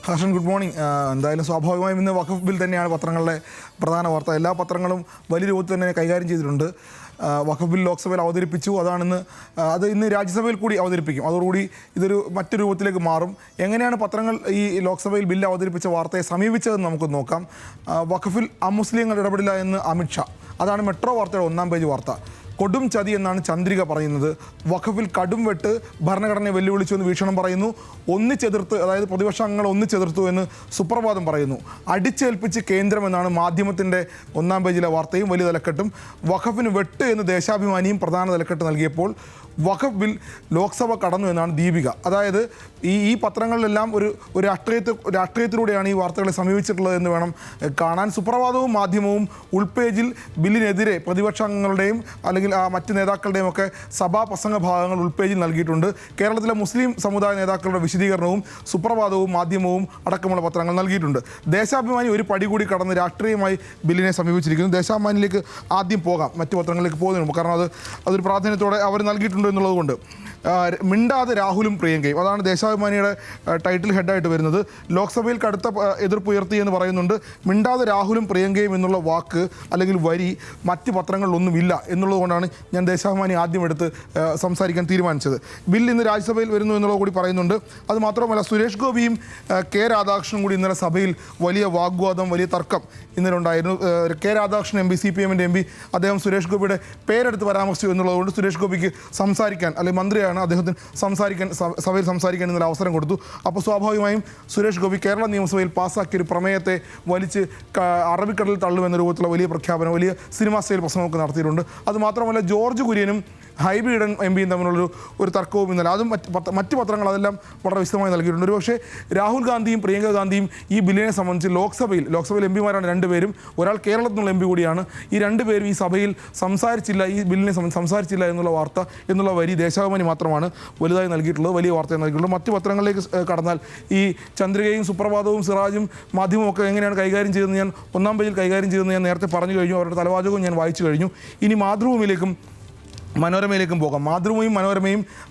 Harshan, good morning. എന്തായാലും സ്വാഭാവികമായും ഇന്ന് വഖഫ് ബിൽ തന്നെയാണ് പത്രങ്ങളിലെ പ്രധാന വാർത്ത. എല്ലാ പത്രങ്ങളും വലിയ രൂപത്തിൽ തന്നെ കൈകാര്യം ചെയ്തിട്ടുണ്ട്. വഖഫ് ബിൽ ലോക്സഭയിൽ അവതരിപ്പിച്ചു. അത് ഇന്ന് രാജ്യസഭയിൽ കൂടി അവതരിപ്പിക്കും. അതോടുകൂടി ഇതൊരു മറ്റൊരു രൂപത്തിലേക്ക് മാറും. എങ്ങനെയാണ് പത്രങ്ങൾ ഈ ലോക്സഭയിൽ ബില്ല് അവതരിപ്പിച്ച വാർത്തയെ സമീപിച്ചതെന്ന് നമുക്ക് നോക്കാം. വഖഫിൽ അമുസ്ലിങ്ങൾ ഇടപെടില്ല എന്ന് അമിത്ഷാ. അതാണ് മെട്രോ വാർത്തയുടെ 1-ാം പേജ് വാർത്ത. കൊടും ചതി എന്നാണ് ചന്ദ്രിക പറയുന്നത്. വഖഫിൽ കടും വെട്ട് ഭരണഘടനയെ വെല്ലുവിളിച്ചു എന്ന് വീക്ഷണം പറയുന്നു. ഒന്നിച്ചെതിർത്ത്, അതായത് പ്രതിപക്ഷ അംഗങ്ങൾ ഒന്നിച്ചെതിർത്തു എന്ന് സുപ്രഭാതം പറയുന്നു. അടിച്ചേൽപ്പിച്ച് കേന്ദ്രം എന്നാണ് മാധ്യമത്തിൻ്റെ 1-ാം പേജിലെ വാർത്തയും വലിയ തലക്കെട്ടും. വഖഫിന് വെട്ട് എന്ന് ദേശാഭിമാനിയും പ്രധാന തലക്കെട്ട് നൽകിയപ്പോൾ വഖഫ് ബിൽ ലോക്സഭ കടന്നു എന്നാണ് ദീപിക. അതായത് ഈ പത്രങ്ങളിലെല്ലാം ഒരു രാഷ്ട്രീയത്തിലൂടെയാണ് ഈ വാർത്തകളെ സമീപിച്ചിട്ടുള്ളത് എന്ന് വേണം കാണാൻ. സുപ്രഭാതവും മാധ്യമവും ഉൾപേജിൽ ബില്ലിനെതിരെ പ്രതിപക്ഷാംഗങ്ങളുടെയും അല്ലെങ്കിൽ മറ്റ് നേതാക്കളുടെയും ഒക്കെ സഭാ പ്രസംഗ ഭാഗങ്ങൾ ഉൾപേജിൽ നൽകിയിട്ടുണ്ട്. കേരളത്തിലെ മുസ്ലിം സമുദായ നേതാക്കളുടെ വിശദീകരണവും സുപ്രഭാതവും മാധ്യമവും അടക്കമുള്ള പത്രങ്ങൾ നൽകിയിട്ടുണ്ട്. ദേശാഭിമാനി ഒരു പടി കൂടി കടന്ന് രാഷ്ട്രീയമായി ബില്ലിനെ സമീപിച്ചിരിക്കുന്നു. ദേശാഭിമാനിയിലേക്ക് ആദ്യം പോകാം, മറ്റു പത്രങ്ങളിലേക്ക് പോകുന്നതിന് മുമ്പ്. കാരണം അതൊരു പ്രാധാന്യത്തോടെ അവർ നൽകിയിട്ടുണ്ട് എന്നുള്ളതുകൊണ്ട്. മിണ്ടാതെ രാഹുലും പ്രിയങ്കയും, അതാണ് ദേശാഭിമാനിയുടെ ടൈറ്റിൽ ഹെഡായിട്ട് വരുന്നത്. ലോക്സഭയിൽ കടുത്ത എതിർപ്പ് ഉയർത്തി എന്ന് പറയുന്നുണ്ട്. മിണ്ടാതെ രാഹുലും പ്രിയങ്കയും എന്നുള്ള വാക്ക് അല്ലെങ്കിൽ വരി മറ്റ് പത്രങ്ങളിലൊന്നുമില്ല എന്നുള്ളതുകൊണ്ടാണ് ഞാൻ ദേശാഭിമാനി ആദ്യം എടുത്ത് സംസാരിക്കാൻ തീരുമാനിച്ചത്. ബിൽ ഇന്ന് രാജ്യസഭയിൽ വരുന്നു എന്നുള്ളത് കൂടി പറയുന്നുണ്ട്. അതുമാത്രമല്ല, സുരേഷ് ഗോപിയും കെ രാധാകൃഷ്ണനും കൂടി ഇന്നലെ സഭയിൽ വലിയ വാഗ്വാദം, വലിയ തർക്കം ഇന്നലെ ഉണ്ടായിരുന്നു. കെ രാധാകൃഷ്ണൻ എം പി, CPM-ൻ്റെ MP, അദ്ദേഹം സുരേഷ് ഗോപിയുടെ പേരെടുത്ത് പരാമർശിച്ചു എന്നുള്ളതുകൊണ്ട് സുരേഷ് ഗോപിക്ക് സംസാരിക്കാൻ, അല്ലെങ്കിൽ മന്ത്രിയാണ് അദ്ദേഹത്തിന് സഭയിൽ സംസാരിക്കാൻ ഇന്നലെ അവസരം കൊടുത്തു. അപ്പോൾ സ്വാഭാവികമായും സുരേഷ് ഗോപി കേരള നിയമസഭയിൽ പാസ്സാക്കിയൊരു പ്രമേയത്തെ വലിച്ച് അറബിക്കടലിൽ തള്ളുമെന്ന രൂപത്തിലുള്ള വലിയ പ്രഖ്യാപനം, വലിയ സിനിമാ സ്റ്റൈൽ പ്രസംഗമൊക്കെ നടത്തിയിട്ടുണ്ട്. അതുമാത്രമല്ല, ജോർജ് കുര്യനും ഹൈബി ഈഡൻ MPയും തമ്മിലുള്ളൊരു തർക്കവും ഇന്നലെ അതും മറ്റ് പത്രങ്ങൾ അതെല്ലാം വളരെ വിശദമായി നൽകിയിട്ടുണ്ട്. ഒരുപക്ഷെ രാഹുൽ ഗാന്ധിയും പ്രിയങ്ക ഗാന്ധിയും ഈ ബില്ലിനെ സംബന്ധിച്ച് ലോക്സഭയിൽ MPമാരാണ് രണ്ടുപേരും. ഒരാൾ കേരളത്തിൽ നിന്നുള്ള MP കൂടിയാണ്. ഈ രണ്ടുപേരും ഈ സഭയിൽ സംസാരിച്ചില്ല, ഈ ബില്ലിനെ സംസാരിച്ചില്ല എന്നുള്ള വാർത്ത, എന്നുള്ള വരി ദേശാഭിമാനി മാത്രമാണ് വലുതായി നൽകിയിട്ടുള്ളത്, വലിയ വാർത്തയെ നൽകിയിട്ടുള്ളത്. മറ്റ് പത്രങ്ങളിലേക്ക് കടന്നാൽ ഈ ചന്ദ്രികയും സുപ്രഭാതവും സിറാജും മാധ്യമവും ഒക്കെ എങ്ങനെയാണ് കൈകാര്യം ചെയ്തതെന്ന് ഞാൻ 1-ാം പേജിൽ കൈകാര്യം ചെയ്തതെന്ന് ഞാൻ നേരത്തെ പറഞ്ഞു കഴിഞ്ഞു. അവരുടെ തലവാചകവും ഞാൻ വായിച്ചു കഴിഞ്ഞു. ഇനി മാതൃഭൂമിയിലേക്കും മനോരമയിലേക്കും പോകാം. മാതൃഭൂമിയും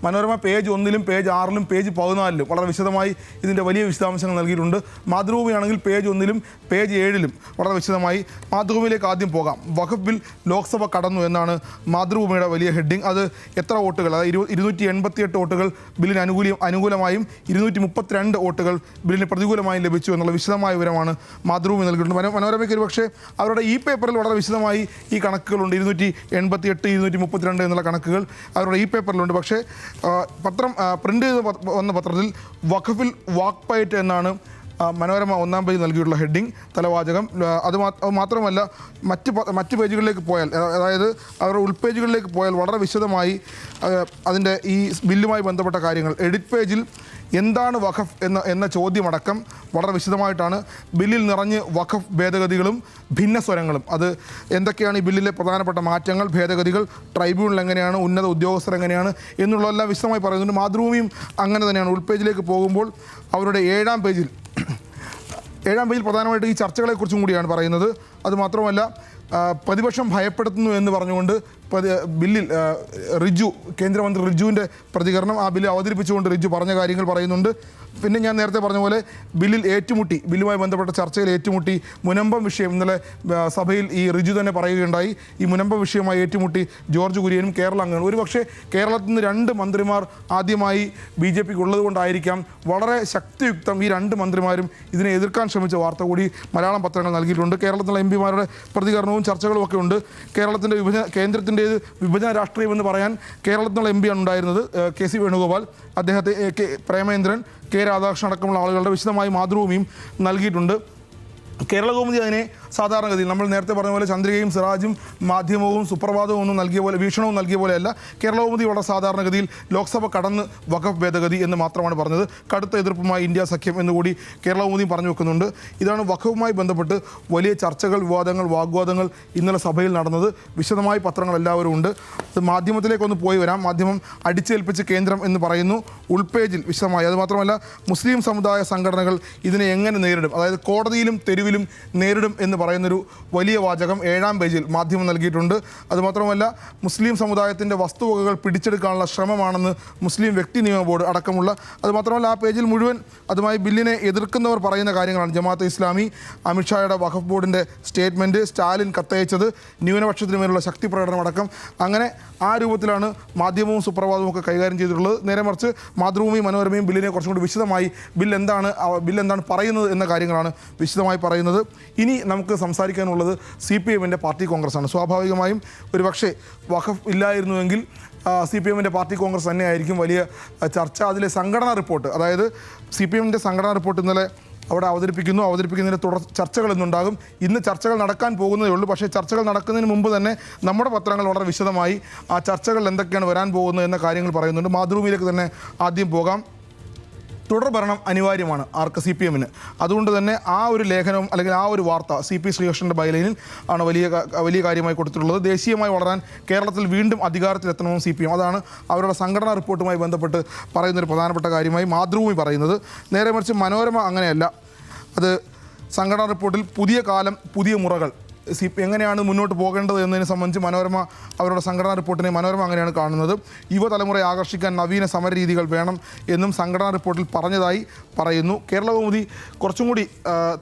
മനോരമ പേജ് 1-ലും പേജ് 6-ലും പേജ് 14-ലും വളരെ വിശദമായി ഇതിൻ്റെ വലിയ വിശദാംശങ്ങൾ നൽകിയിട്ടുണ്ട്. മാതൃഭൂമിയാണെങ്കിൽ പേജ് 1-ലും പേജ് 7-ലും വളരെ വിശദമായി. മാതൃഭൂമിയിലേക്ക് ആദ്യം പോകാം. വഖഫ് ബിൽ ലോക്സഭ കടന്നു എന്നാണ് മാതൃഭൂമിയുടെ വലിയ ഹെഡിങ്. അത് എത്ര വോട്ടുകൾ, അതായത് 288 വോട്ടുകൾ ബില്ലിന് അനുകൂലമായും 232 വോട്ടുകൾ ബില്ലിന് പ്രതികൂലമായും ലഭിച്ചു എന്നുള്ള വിശദമായ വിവരമാണ് മാതൃഭൂമി നൽകിയിട്ടുണ്ട്. മനോരമയ്ക്ക് ഒരു പക്ഷേ അവരുടെ ഈ പേപ്പറിൽ വളരെ വിശദമായി ഈ കണക്കുകളുണ്ട്. 288, 232 എന്നുള്ള കണക്കുകൾ അവരുടെ ഈ പേപ്പറിലുണ്ട്. പക്ഷേ പത്രം പ്രിൻ്റ് ചെയ്ത് വന്ന പത്രത്തിൽ വഖഫിൽ വാക്പയറ്റ് എന്നാണ് മനോരമ 1-ാം പേജിൽ നൽകിയിട്ടുള്ള ഹെഡിങ്, തലവാചകം. അത് മാത്രമല്ല, മറ്റ് പേജുകളിലേക്ക് പോയാൽ, അതായത് അവരുടെ ഉൾപേജുകളിലേക്ക് പോയാൽ വളരെ വിശദമായി അതിൻ്റെ ഈ ബില്ലുമായി ബന്ധപ്പെട്ട കാര്യങ്ങൾ, എഡിറ്റ് പേജിൽ എന്താണ് വഖഫ് എന്ന ചോദ്യമടക്കം വളരെ വിശദമായിട്ടാണ്. ബില്ലിൽ നിറഞ്ഞ് വഖഫ് ഭേദഗതികളും ഭിന്നസ്വരങ്ങളും, അത് എന്തൊക്കെയാണ് ഈ ബില്ലിലെ പ്രധാനപ്പെട്ട മാറ്റങ്ങൾ, ഭേദഗതികൾ, ട്രൈബ്യൂണൽ എങ്ങനെയാണ്, ഉന്നത ഉദ്യോഗസ്ഥർ എങ്ങനെയാണ് എന്നുള്ളതെല്ലാം വിശദമായി പറയുന്നുണ്ട്. മാതൃഭൂമിയും അങ്ങനെ തന്നെയാണ്. ഉൾപേജിലേക്ക് പോകുമ്പോൾ അവരുടെ 7-ാം പേജിൽ പ്രധാനമായിട്ട് ഈ ചർച്ചകളെക്കുറിച്ചും കൂടിയാണ് പറയുന്നത്. അതുമാത്രമല്ല, പ്രതിപക്ഷം ഭയപ്പെടുത്തുന്നു എന്ന് പറഞ്ഞുകൊണ്ട് ബില്ലിൽ കേന്ദ്രമന്ത്രി റിജുവിൻ്റെ പ്രതികരണം, ആ ബില്ല് അവതരിപ്പിച്ചുകൊണ്ട് റിജു പറഞ്ഞ കാര്യങ്ങൾ പറയുന്നുണ്ട്. പിന്നെ ഞാൻ നേരത്തെ പറഞ്ഞ പോലെ ബില്ലുമായി ബന്ധപ്പെട്ട ചർച്ചയിൽ ഏറ്റുമുട്ടി മുനമ്പം വിഷയം ഇന്നലെ സഭയിൽ ഈ റിജു തന്നെ പറയുകയുണ്ടായി. ഈ മുനമ്പം വിഷയമായി ഏറ്റുമുട്ടി ജോർജ് കുര്യനും കേരള അംഗങ്ങളും. ഒരുപക്ഷെ കേരളത്തിൽ നിന്ന് 2 മന്ത്രിമാർ ആദ്യമായി BJPക്ക് ഉള്ളത് കൊണ്ടായിരിക്കാം വളരെ ശക്തിയുക്തം ഈ 2 മന്ത്രിമാരും ഇതിനെ എതിർക്കാൻ ശ്രമിച്ച വാർത്ത കൂടി മലയാളം പത്രങ്ങൾ നൽകിയിട്ടുണ്ട്. കേരളത്തിലെ MPമാരുടെ പ്രതികരണവും ചർച്ചകളും ഒക്കെ ഉണ്ട്. കേന്ദ്രത്തിൻ്റേത് വിഭജന രാഷ്ട്രീയമെന്ന് പറയാൻ കേരളത്തിലുള്ള MP ആണ് ഉണ്ടായിരുന്നത്, KC വേണുഗോപാൽ. അദ്ദേഹത്തെ പ്രേമേന്ദ്രൻ, കെ രാധാകൃഷ്ണൻ അടക്കമുള്ള ആളുകളുടെ വിശദമായി മാതൃഭൂമിയും നൽകിയിട്ടുണ്ട്. കേരള കൗമുദി അതിനെ സാധാരണഗതിയിൽ നമ്മൾ നേരത്തെ പറഞ്ഞ പോലെ ചന്ദ്രികയും സിറാജും മാധ്യമവും സുപ്രഭാതവും ഒന്നും നൽകിയ പോലെ, വീക്ഷണവും നൽകിയ പോലെയല്ല. കേരള കൗമുദി വളരെ സാധാരണഗതിയിൽ ലോക്സഭ കടന്ന് വഖഫ് ഭേദഗതി എന്ന് മാത്രമാണ് പറഞ്ഞത്. കടുത്ത എതിർപ്പുമായി ഇന്ത്യ സഖ്യം എന്നുകൂടി കേരള കൗമുദിയും പറഞ്ഞു വെക്കുന്നുണ്ട്. ഇതാണ് വഖഫുമായി ബന്ധപ്പെട്ട് വലിയ ചർച്ചകൾ, വാഗ്വാദങ്ങൾ ഇന്നലെ സഭയിൽ നടന്നത്. വിശദമായി പത്രങ്ങൾ എല്ലാവരും ഉണ്ട്. അത് മാധ്യമത്തിലേക്കൊന്ന് പോയി വരാം. മാധ്യമം അടിച്ചേൽപ്പിച്ച് കേന്ദ്രം എന്ന് പറയുന്നു ഉൾപേജിൽ വിശദമായി. അതുമാത്രമല്ല, മുസ്ലിം സമുദായ സംഘടനകൾ ഇതിനെ എങ്ങനെ നേരിടും, അതായത് കോടതിയിലും തെരുവിലും നേരിടും എന്ന് പറയുന്നൊരു വലിയ വാചകം 7-ാം പേജിൽ മാധ്യമം നൽകിയിട്ടുണ്ട്. അതുമാത്രമല്ല, മുസ്ലിം സമുദായത്തിൻ്റെ വസ്തുവകകൾ പിടിച്ചെടുക്കാനുള്ള ശ്രമമാണെന്ന് മുസ്ലിം വ്യക്തി നിയമ ബോർഡ് അടക്കമുള്ള, അതുമാത്രമല്ല ആ പേജിൽ മുഴുവൻ അതുമായി ബില്ലിനെ എതിർക്കുന്നവർ പറയുന്ന കാര്യങ്ങളാണ്. ജമാഅത്തെ ഇസ്ലാമി, അമിത്ഷായുടെ വഖഫ് ബോർഡിൻ്റെ സ്റ്റേറ്റ്മെൻറ്റ്, സ്റ്റാലിൻ കത്തയച്ചത്, ന്യൂനപക്ഷത്തിന് മേലുള്ള ശക്തി പ്രകടനം അടക്കം, അങ്ങനെ ആ രൂപത്തിലാണ് മാധ്യമവും സുപ്രഭാതവും ഒക്കെ കൈകാര്യം ചെയ്തിട്ടുള്ളത്. നേരെ മറിച്ച് മാതൃഭൂമി, മനോരമയും ബില്ലിനെ കുറച്ചും കൂടി വിശദമായി ബിൽ എന്താണ് പറയുന്നത് എന്ന കാര്യങ്ങളാണ് വിശദമായി പറയുന്നത്. ഇനി നമുക്ക് സംസാരിക്കാനുള്ളത് CPM-ൻ്റെ പാർട്ടി കോൺഗ്രസ്സാണ്. സ്വാഭാവികമായും ഒരു പക്ഷേ വഖഫ് ഇല്ലായിരുന്നുവെങ്കിൽ CPM-ൻ്റെ പാർട്ടി കോൺഗ്രസ് തന്നെയായിരിക്കും വലിയ ചർച്ച. അതിലെ സംഘടനാ റിപ്പോർട്ട്, അതായത് CPM-ൻ്റെ സംഘടനാ റിപ്പോർട്ട് ഇന്നലെ അവിടെ അവതരിപ്പിക്കുന്നതിന് തുടർ ചർച്ചകൾ ഇന്നുണ്ടാകും. ഇന്ന് ചർച്ചകൾ നടക്കാൻ പോകുന്നതേ ഉള്ളൂ. പക്ഷേ ചർച്ചകൾ നടക്കുന്നതിന് മുമ്പ് തന്നെ നമ്മുടെ പത്രങ്ങൾ വളരെ വിശദമായി ആ ചർച്ചകൾ എന്തൊക്കെയാണ് വരാൻ പോകുന്നത് എന്ന കാര്യങ്ങൾ പറയുന്നുണ്ട്. മാതൃഭൂമിയിലേക്ക് തന്നെ ആദ്യം പോകാം. തുടർഭരണം അനിവാര്യമാണ് ആർക്ക് CPM-ന്. അതുകൊണ്ട് തന്നെ ആ ഒരു ലേഖനം അല്ലെങ്കിൽ ആ ഒരു വാർത്ത CP ശ്രീകൃഷ്ണൻ്റെ ബൈലൈനിൽ ആണ് വലിയ കാര്യമായി കൊടുത്തിട്ടുള്ളത്. ദേശീയമായി വളരാൻ കേരളത്തിൽ വീണ്ടും അധികാരത്തിലെത്തണമെന്ന് CPM, അതാണ് അവരുടെ സംഘടനാ റിപ്പോർട്ടുമായി ബന്ധപ്പെട്ട് പറയുന്നൊരു പ്രധാനപ്പെട്ട കാര്യമായി മാതൃഭൂമി പറയുന്നത്. നേരെ മറിച്ച് മനോരമ അങ്ങനെയല്ല. അത് സംഘടനാ റിപ്പോർട്ടിൽ പുതിയ കാലം പുതിയ മുറകൾ എങ്ങനെയാണ് മുന്നോട്ട് പോകേണ്ടത് എന്നതിനെ സംബന്ധിച്ച് മനോരമ അവരുടെ സംഘടനാ റിപ്പോർട്ടിനെ മനോരമ അങ്ങനെയാണ് കാണുന്നത്. യുവതലമുറയെ ആകർഷിക്കാൻ നവീന സമരരീതികൾ വേണം എന്നും സംഘടനാ റിപ്പോർട്ടിൽ പറഞ്ഞതായി പറയുന്നു. കേരളകൗമുദി കുറച്ചും കൂടി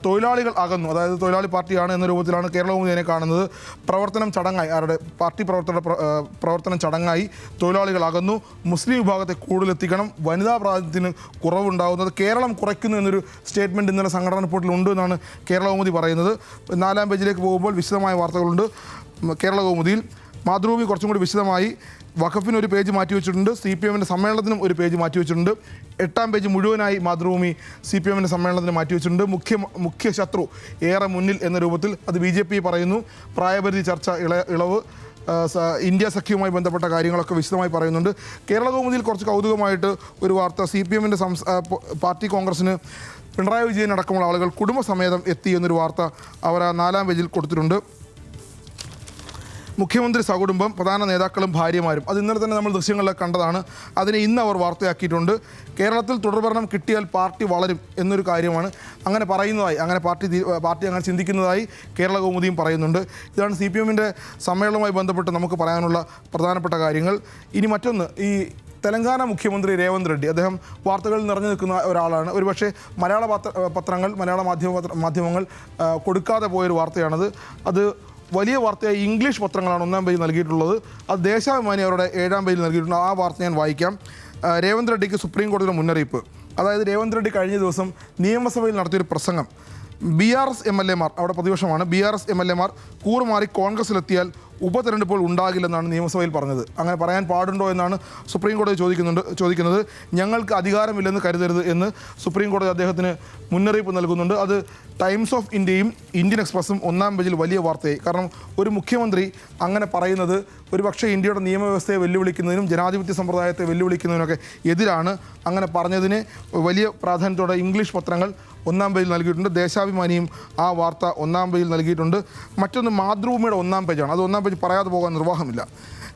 തൊഴിലാളികൾ അകന്നു, അതായത് തൊഴിലാളി പാർട്ടിയാണ് എന്ന രൂപത്തിലാണ് കേരളകൗമുദി അതിനെ കാണുന്നത്. പ്രവർത്തനം ചടങ്ങായി, അവരുടെ പാർട്ടി പ്രവർത്തനം ചടങ്ങായി തൊഴിലാളികൾ അകന്നു. മുസ്ലിം വിഭാഗത്തെ കൂടുതലെത്തിക്കണം, വനിതാ പ്രാതിനിധ്യത്തിന് കുറവുണ്ടാകുന്നത് കേരളം കുറയ്ക്കുന്നു എന്നൊരു സ്റ്റേറ്റ്മെൻറ്റ് ഇന്നലെ സംഘടനാ റിപ്പോർട്ടിൽ ഉണ്ട് എന്നാണ് കേരളകൗമുദി പറയുന്നത്. 4-ാം പേജിലേക്ക് പോകുമ്പോൾ വിശദമായ വാർത്തകളുണ്ട് കേരളകൗമുദിയിൽ. മാതൃഭൂമി കുറച്ചും കൂടി വിശദമായി വഖഫിന് ഒരു പേജ് മാറ്റിവെച്ചിട്ടുണ്ട്, CPM-ൻ്റെ സമ്മേളനത്തിനും ഒരു പേജ് മാറ്റിവെച്ചിട്ടുണ്ട്. 8-ാം പേജ് മുഴുവനായി മാതൃഭൂമി CPM-ൻ്റെ സമ്മേളനത്തിന് മാറ്റിവെച്ചിട്ടുണ്ട്. മുഖ്യ ശത്രു ഏറെ മുന്നിൽ എന്ന രൂപത്തിൽ അത് BJP പറയുന്നു. പ്രായപരിധി ചർച്ച, ഇളവ്, ഇന്ത്യ സഖ്യവുമായി ബന്ധപ്പെട്ട കാര്യങ്ങളൊക്കെ വിശദമായി പറയുന്നുണ്ട്. കേരളകൗമുദിയിൽ കുറച്ച് കൗതുകമായിട്ട് ഒരു വാർത്ത, CPM-ൻ്റെ പാർട്ടി കോൺഗ്രസ്സിന് പിണറായി വിജയൻ അടക്കമുള്ള ആളുകൾ കുടുംബസമേതം എത്തി എന്നൊരു വാർത്ത അവർ 4-ാം പേജിൽ കൊടുത്തിട്ടുണ്ട്. മുഖ്യമന്ത്രി സകുടുംബം, പ്രധാന നേതാക്കളും ഭാര്യമാരും, അത് ഇന്നലെ തന്നെ നമ്മൾ ദൃശ്യങ്ങളിലൊക്കെ കണ്ടതാണ്. അതിനെ ഇന്ന് അവർ വാർത്തയാക്കിയിട്ടുണ്ട്. കേരളത്തിൽ തുടർഭരണം കിട്ടിയാൽ പാർട്ടി വളരും എന്നൊരു കാര്യമാണ് അങ്ങനെ പറയുന്നതായി, അങ്ങനെ പാർട്ടി അങ്ങനെ ചിന്തിക്കുന്നതായി കേരളകൗമുദിയും പറയുന്നുണ്ട്. ഇതാണ് CPM-ൻ്റെ സമ്മേളനവുമായി ബന്ധപ്പെട്ട് നമുക്ക് പറയാനുള്ള പ്രധാനപ്പെട്ട കാര്യങ്ങൾ. ഇനി മറ്റൊന്ന്, ഈ തെലങ്കാന മുഖ്യമന്ത്രി രേവന്ത് റെഡ്ഡി, അദ്ദേഹം വാർത്തകളിൽ നിറഞ്ഞു നിൽക്കുന്ന ഒരാളാണ്. ഒരുപക്ഷെ മലയാള പത്രങ്ങൾ, മലയാള മാധ്യമങ്ങൾ കൊടുക്കാതെ പോയൊരു വാർത്തയാണത്. അത് വലിയ വാർത്തയായി ഇംഗ്ലീഷ് പത്രങ്ങളാണ് 1-ാം പേജിൽ നൽകിയിട്ടുള്ളത്. അത് ദേശാഭിമാനി അവരുടെ 7-ാം പേജിൽ നൽകിയിട്ടുണ്ട്. ആ വാർത്ത ഞാൻ വായിക്കാം. രേവന്ത് റെഡ്ഡിക്ക് സുപ്രീം കോടതിയുടെ മുന്നറിയിപ്പ്. അതായത് രേവന്ത് റെഡ്ഡി കഴിഞ്ഞ ദിവസം നിയമസഭയിൽ നടത്തിയൊരു പ്രസംഗം, BRS MLA-മാർ, അവിടെ പ്രതിപക്ഷമാണ്, BRS MLA-മാർ കൂറുമാറി കോൺഗ്രസ്സിലെത്തിയാൽ ഉപതെരഞ്ഞെടുപ്പുകൾ ഉണ്ടാകില്ലെന്നാണ് നിയമസഭയിൽ പറഞ്ഞത്. അങ്ങനെ പറയാൻ പാടുണ്ടോ എന്നാണ് സുപ്രീം കോടതി ചോദിക്കുന്നത്. ഞങ്ങൾക്ക് അധികാരമില്ലെന്ന് കരുതരുത് എന്ന് സുപ്രീം കോടതി അദ്ദേഹത്തിന് മുന്നറിയിപ്പ് നൽകുന്നുണ്ട്. അത് ടൈംസ് ഓഫ് ഇന്ത്യയും ഇന്ത്യൻ എക്സ്പ്രസും 1-ാം പേജിൽ വലിയ വാർത്തയായി. കാരണം ഒരു മുഖ്യമന്ത്രി അങ്ങനെ പറയുന്നത് ഒരു പക്ഷേ ഇന്ത്യയുടെ നിയമവ്യവസ്ഥയെ വെല്ലുവിളിക്കുന്നതിനും ജനാധിപത്യ സമ്പ്രദായത്തെ വെല്ലുവിളിക്കുന്നതിനൊക്കെ എതിരാണ്. അങ്ങനെ പറഞ്ഞതിന് വലിയ പ്രാധാന്യത്തോടെ ഇംഗ്ലീഷ് പത്രങ്ങൾ 1-ാം പേജിൽ നൽകിയിട്ടുണ്ട്. ദേശാഭിമാനിയും ആ വാർത്ത 1-ാം പേജിൽ നൽകിയിട്ടുണ്ട്. മറ്റൊന്ന് മാതൃഭൂമിയുടെ 1-ാം പേജാണ്. അത് 1-ാം പേജ് പറയാതെ പോകാൻ നിർവാഹമില്ല.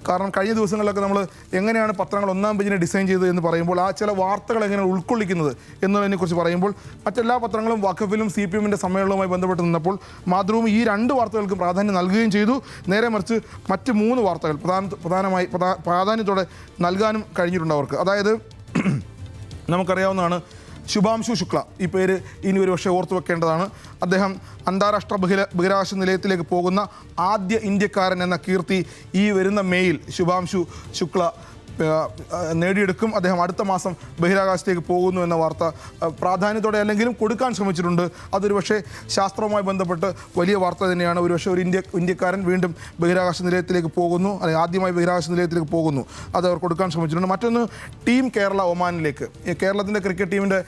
കാരണം കഴിഞ്ഞ ദിവസങ്ങളിലൊക്കെ നമ്മൾ എങ്ങനെയാണ് പത്രങ്ങൾ 1-ാം പേജിനെ ഡിസൈൻ ചെയ്തത് എന്ന് പറയുമ്പോൾ ആ ചില വാർത്തകൾ എങ്ങനെയാണ് ഉൾക്കൊള്ളിക്കുന്നത് എന്നതിനെക്കുറിച്ച് പറയുമ്പോൾ മറ്റെല്ലാ പത്രങ്ങളും വഖഫിലും CPM-ൻ്റെ സമ്മേളനവുമായി ബന്ധപ്പെട്ട് നിന്നപ്പോൾ മാതൃഭൂമി ഈ 2 വാർത്തകൾക്കും പ്രാധാന്യം നൽകുകയും ചെയ്തു. നേരെ മറിച്ച് മറ്റ് 3 വാർത്തകൾ പ്രാധാന്യത്തോടെ നൽകാനും കഴിഞ്ഞിട്ടുണ്ട് അവർക്ക്. അതായത് നമുക്കറിയാവുന്നതാണ് ശുഭാംശു ശുക്ല, ഈ പേര് ഇനി ഒരു പക്ഷേ ഓർത്തു വെക്കേണ്ടതാണ്. അദ്ദേഹം അന്താരാഷ്ട്ര ബഹിരാകാശ നിലയത്തിലേക്ക് പോകുന്ന ആദ്യ ഇന്ത്യക്കാരൻ എന്ന കീർത്തി ഈ വരുന്ന മെയ്യിൽ ശുഭാംശു ശുക്ല നേടിയെടുക്കും. അദ്ദേഹം അടുത്ത മാസം ബഹിരാകാശത്തേക്ക് പോകുന്നു എന്ന വാർത്ത പ്രാധാന്യത്തോടെ അല്ലെങ്കിലും കൊടുക്കാൻ ശ്രമിച്ചിട്ടുണ്ട്. അതൊരു പക്ഷേ ശാസ്ത്രവുമായി ബന്ധപ്പെട്ട് വലിയ വാർത്ത തന്നെയാണ്. ഒരുപക്ഷെ ഒരു ഇന്ത്യക്കാരൻ വീണ്ടും ബഹിരാകാശ നിലയത്തിലേക്ക് പോകുന്നു, അല്ലെങ്കിൽ ആദ്യമായി ബഹിരാകാശ നിലയത്തിലേക്ക് പോകുന്നു, അത് അവർ കൊടുക്കാൻ ശ്രമിച്ചിട്ടുണ്ട്. മറ്റൊന്ന് ടീം കേരള ഒമാനിലേക്ക്. കേരളത്തിൻ്റെ ക്രിക്കറ്റ് ടീമിൻ്റെ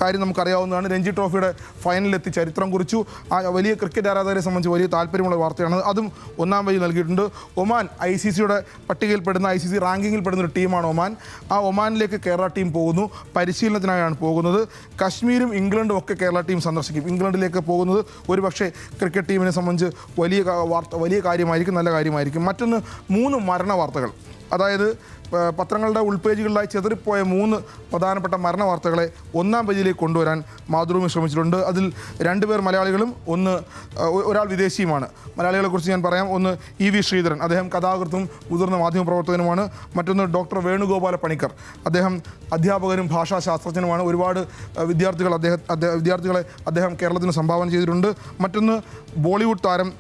കാര്യം നമുക്കറിയാവുന്നതാണ്. രഞ്ജി ട്രോഫിയുടെ ഫൈനലിലെത്തി ചരിത്രം കുറിച്ചു. ആ വലിയ ക്രിക്കറ്റ് ആരാധകരെ സംബന്ധിച്ച് വലിയ താല്പര്യമുള്ള വാർത്തയാണ്. അതും 1-ാം പേജിൽ നൽകിയിട്ടുണ്ട്. ഒമാൻ ICCയുടെ പട്ടികയിൽപ്പെടുന്ന ICC റാങ്കിങ്ങിൽ പെടുന്ന ഒരു ടീമാണ് ഒമാൻ. ആ ഒമാനിലേക്ക് കേരള ടീം പോകുന്നു, പരിശീലനത്തിനായാണ് പോകുന്നത്. കശ്മീരും ഇംഗ്ലണ്ടും ഒക്കെ കേരള ടീം സന്ദർശിക്കും. ഇംഗ്ലണ്ടിലേക്ക് പോകുന്നത് ഒരു പക്ഷേ ക്രിക്കറ്റ് ടീമിനെ സംബന്ധിച്ച് വലിയ കാര്യമായിരിക്കും, നല്ല കാര്യമായിരിക്കും. മറ്റൊന്ന് 3 മരണ വാർത്തകൾ. അതായത് പത്രങ്ങളുടെ ഉൾപേജുകളിലായി ചെതറിപ്പോയ 3 പ്രധാനപ്പെട്ട മരണ വാർത്തകളെ ഒന്നാം പേജിലേക്ക് കൊണ്ടുവരാൻ മാതൃഭൂമി ശ്രമിച്ചിട്ടുണ്ട്. അതിൽ 2 പേർ മലയാളികളും ഒരാൾ വിദേശിയുമാണ്. മലയാളികളെക്കുറിച്ച് ഞാൻ പറയാം. ഒന്ന് EV ശ്രീധരൻ, അദ്ദേഹം കഥാകൃത്തും മുതിർന്ന മാധ്യമപ്രവർത്തകനുമാണ്. മറ്റൊന്ന് ഡോക്ടർ വേണുഗോപാല പണിക്കർ, അദ്ദേഹം അധ്യാപകനും ഭാഷാശാസ്ത്രജ്ഞനുമാണ്. ഒരുപാട് വിദ്യാർത്ഥികളെ അദ്ദേഹം കേരളത്തിന് സംഭാവന ചെയ്തിട്ടുണ്ട്. മറ്റൊന്ന് ബോളിവുഡ് താരം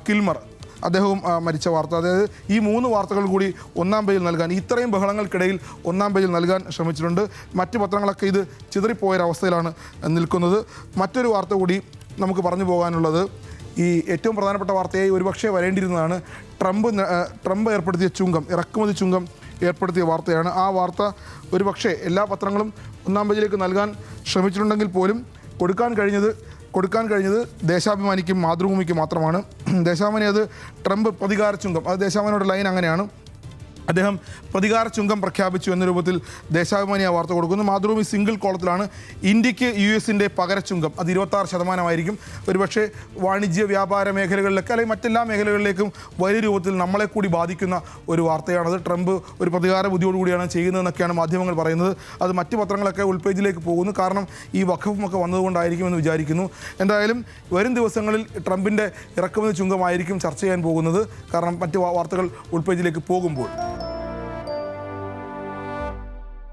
കിൽമർ, അദ്ദേഹവും മരിച്ച വാർത്ത. അതായത് ഈ 3 വാർത്തകൾ കൂടി ഒന്നാം പേജിൽ നൽകാൻ, ഇത്രയും ബഹളങ്ങൾക്കിടയിൽ ഒന്നാം പേജിൽ നൽകാൻ ശ്രമിച്ചിട്ടുണ്ട്. മറ്റ് പത്രങ്ങളൊക്കെ ഇത് ചിതറിപ്പോയൊരവസ്ഥയിലാണ് നിൽക്കുന്നത്. മറ്റൊരു വാർത്ത കൂടി നമുക്ക് പറഞ്ഞു പോകാനുള്ളത്, ഈ ഏറ്റവും പ്രധാനപ്പെട്ട വാർത്തയായി ഒരുപക്ഷെ വരേണ്ടിയിരുന്നതാണ്. ട്രംപ് ഏർപ്പെടുത്തിയ ചുങ്കം, ഇറക്കുമതി ചുങ്കം ഏർപ്പെടുത്തിയ വാർത്തയാണ്. ആ വാർത്ത ഒരുപക്ഷെ എല്ലാ പത്രങ്ങളും ഒന്നാം പേജിലേക്ക് നൽകാൻ ശ്രമിച്ചിട്ടുണ്ടെങ്കിൽ പോലും കൊടുക്കാൻ കഴിഞ്ഞത് ദേശാഭിമാനിക്കും മാതൃഭൂമിക്കും മാത്രമാണ്. ദേശാഭിമാനി അത് ട്രംപ് പ്രതികാര ചുങ്കം, അത് ദേശാഭിമാനിയുടെ ലൈൻ അങ്ങനെയാണ്. അദ്ദേഹം പ്രതികാര ചുങ്കം പ്രഖ്യാപിച്ചു എന്ന രൂപത്തിൽ ദേശാഭിമാനി ആ വാർത്ത കൊടുക്കുന്നു. മാതൃഭൂമി സിംഗിൾ കോളത്തിലാണ് ഇന്ത്യക്ക് US-ൻ്റെ പകരച്ചുങ്കം, അത് 26% ഒരുപക്ഷെ വാണിജ്യ വ്യാപാര മേഖലകളിലൊക്കെ അല്ലെങ്കിൽ മറ്റെല്ലാ മേഖലകളിലേക്കും വലിയ രൂപത്തിൽ നമ്മളെ കൂടി ബാധിക്കുന്ന ഒരു വാർത്തയാണത്. ട്രംപ് ഒരു പ്രതികാര ബുദ്ധിയോടുകൂടിയാണ് ചെയ്യുന്നതെന്നൊക്കെയാണ് മാധ്യമങ്ങൾ പറയുന്നത്. അത് മറ്റ് പത്രങ്ങളൊക്കെ ഉൾപേജിലേക്ക് പോകുന്നു. കാരണം ഈ വഖഫുമൊക്കെ വന്നതുകൊണ്ടായിരിക്കുമെന്ന് വിചാരിക്കുന്നു. എന്തായാലും വരും ദിവസങ്ങളിൽ ട്രംപിൻ്റെ ഇറക്കുമതി ചുങ്കമായിരിക്കും ചർച്ച ചെയ്യാൻ പോകുന്നത്. കാരണം മറ്റ് വാർത്തകൾ ഉൾപേജിലേക്ക് പോകുമ്പോൾ